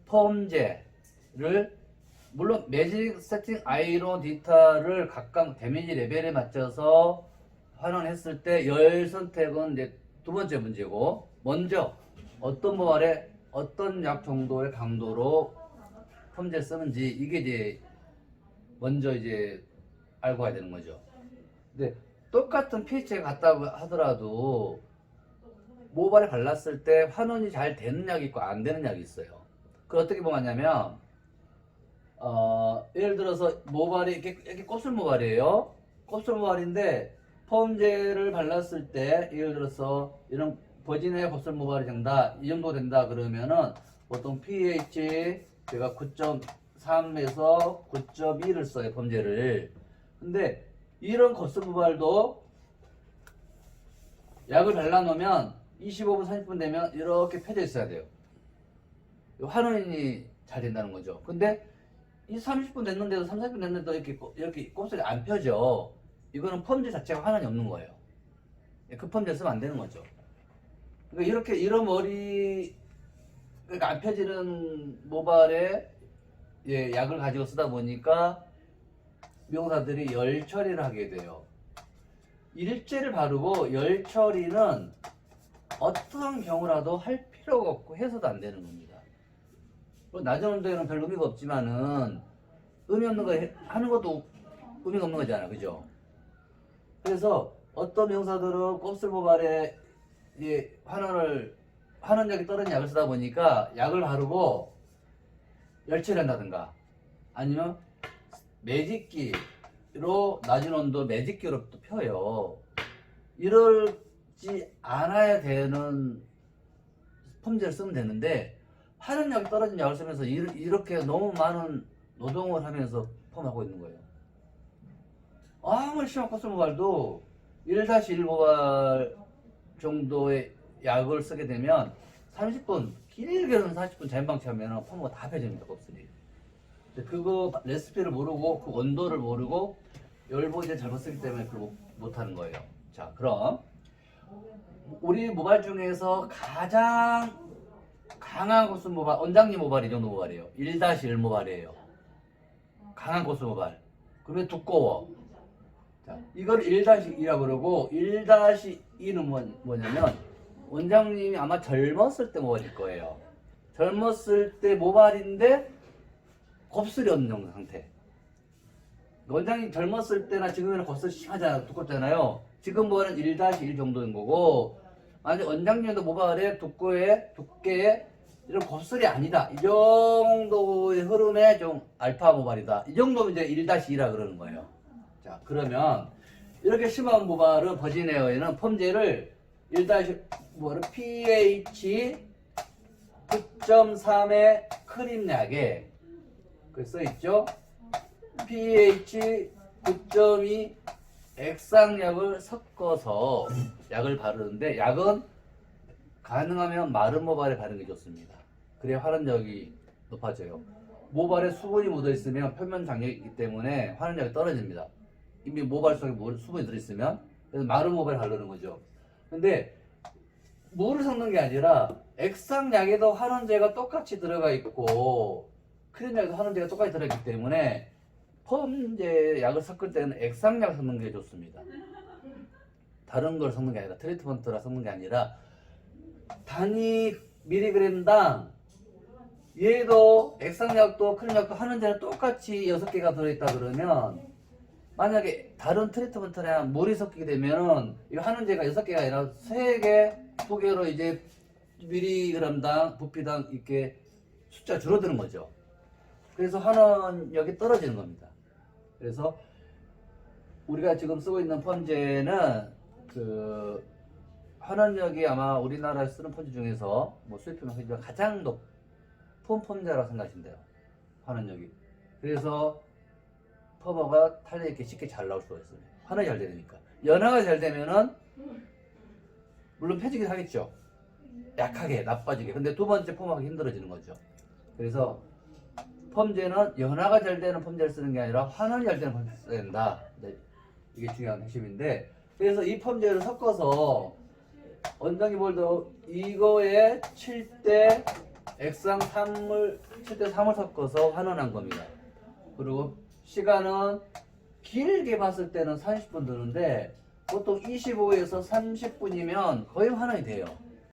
펌제를 물론 매직 세팅 아이론 디타를 각각 데미지 레벨에 맞춰서 환원했을 때 열 선택은 이제 두 번째 문제고, 먼저 어떤 모발에 어떤 약 정도의 강도로 펌제 쓰는지 이게 이제 먼저 이제 알고 가야 되는 거죠. 근데 똑같은 pH가 같다고 하더라도 모발에 발랐을 때 환원이 잘 되는 약이 있고 안 되는 약이 있어요. 그걸 어떻게 보냐면 예를 들어서 모발이 이렇게 곱슬 모발이에요. 곱슬 모발인데 펌제를 발랐을 때 예를 들어서 이런 버진의 곱슬 모발이 된다, 이 정도 된다 그러면은 보통 pH 제가 9.3에서 9.2를 써요, 펌제를. 근데 이런 곱슬 모발도 약을 발라놓으면 25분 30분 되면 이렇게 펴져 있어야 돼요. 환원이 잘 된다는 거죠. 근데 이 30분 됐는데도 30분 됐는데도 이렇게 곱슬이 안 펴져. 이거는 펌제 자체가 환원이 없는 거예요. 그 펌제 쓰면 안 되는 거죠. 그러니까 이렇게 이런 머리, 그러니까 안 펴지는 모발에 약을 가지고 쓰다 보니까 미용사들이 열 처리를 하게 돼요. 일제를 바르고 열 처리는 어떠한 경우라도 할 필요가 없고 해서도 안 되는 겁니다. 낮은 온도에는 별 의미가 없지만은 의미 없는 거 하는 것도 의미가 없는 거잖아, 그죠? 그래서 어떤 미용사들은 곱슬 모발에 환원력이 떨어진 약을 쓰다 보니까 약을 바르고 열처리 한다든가 아니면 매직기로 낮은 온도 매직기로 또 펴요. 이러지 않아야 되는 펌제를 쓰면 되는데 환원력이 떨어진 약을 쓰면서 이렇게 너무 많은 노동을 하면서 펌하고 있는 거예요. 아무리 심한 곱슬 모발도 1-1 모발 정도의 약을 쓰게 되면 30분, 길게는 40분 자연방치하면 펌가 다 펴집니다, 곱슬이. 그거 레시피를 모르고 그 온도를 모르고 열보제 잘못 쓰기 때문에 그걸 못하는 거예요. 자, 그럼 우리 모발 중에서 가장 강한 곱슬 모발, 원장님 모발이 이 정도 모발이에요. 1-1 모발이에요. 강한 곱슬 모발. 그러면 두꺼워. 자, 이걸 1-2라고 그러고 1-2는 뭐냐면 원장님이 아마 젊었을 때 모발일 거예요. 젊었을 때 모발인데 곱슬이 없는 정도 상태. 원장님 젊었을 때나 지금은 곱슬이 심하잖아요. 두껍잖아요. 지금 모발은 1-1 정도인 거고, 만약 원장님도 모발에 두께에 이런 곱슬이 아니다, 이 정도의 흐름에 좀 알파 모발이다, 이 정도면 이제 1-2라 그러는 거예요. 자, 그러면 이렇게 심한 모발은 버진에어에는 펌제를 1-모발은 pH 9.3의 크림약에 그 써있죠. pH 9.2 액상약을 섞어서 약을 바르는데, 약은 가능하면 마른 모발에 바르는 게 좋습니다. 그래야 환원력이 높아져요. 모발에 수분이 묻어 있으면 표면 장력이 있기 때문에 환원력이 떨어집니다. 이미 모발 속에 수분이 들어있으면. 그래서 마른 모발에 바르는 거죠. 근데 물을 섞는 게 아니라 액상약에도 환원제가 똑같이 들어가 있고 크림약에도 환원제가 똑같이 들어있기 때문에 펌제 약을 섞을 때는 액상약을 섞는 게 좋습니다. 다른 걸 섞는 게 아니라, 트리트먼트라 섞는 게 아니라 단위 미리그램당, 얘도 액상약도 크림약도 환원제는 똑같이 6개가 들어있다 그러면, 만약에 다른 트리트먼트나 물이 섞이게 되면은 이 환원제가 6개가 아니라 3개, 2개로 이제 미리그램당, 부피당 이렇게 숫자 줄어드는 거죠. 그래서 환원력이 떨어지는 겁니다. 그래서 우리가 지금 쓰고 있는 펌제는 그 환원력이 아마 우리나라에 쓰는 펌제 중에서 뭐 수입品가장 높은 펌제라고 생각하시면 돼요. 환원력이. 그래서 퍼버가 탄력이 이렇게 쉽게 잘 나올 수가 있어요. 환원이 잘 되니까. 연화가 잘 되면은 물론 펴지긴 하겠죠. 약하게 나빠지게. 근데 두 번째 펌하기 힘들어지는 거죠. 그래서 펌제는 연화가 잘 되는 펌제를 쓰는 게 아니라 환원이 잘 되는 펌제를 써야 된다. 네, 이게 중요한 핵심인데, 그래서 이 펌제를 섞어서 원장님 볼도 이거에 7대 액상 3을 7대 3을 섞어서 환원한 겁니다. 그리고 시간은 길게 봤을 때는 30분 드는데 보통 25에서 30분이면 거의 환원이 돼요.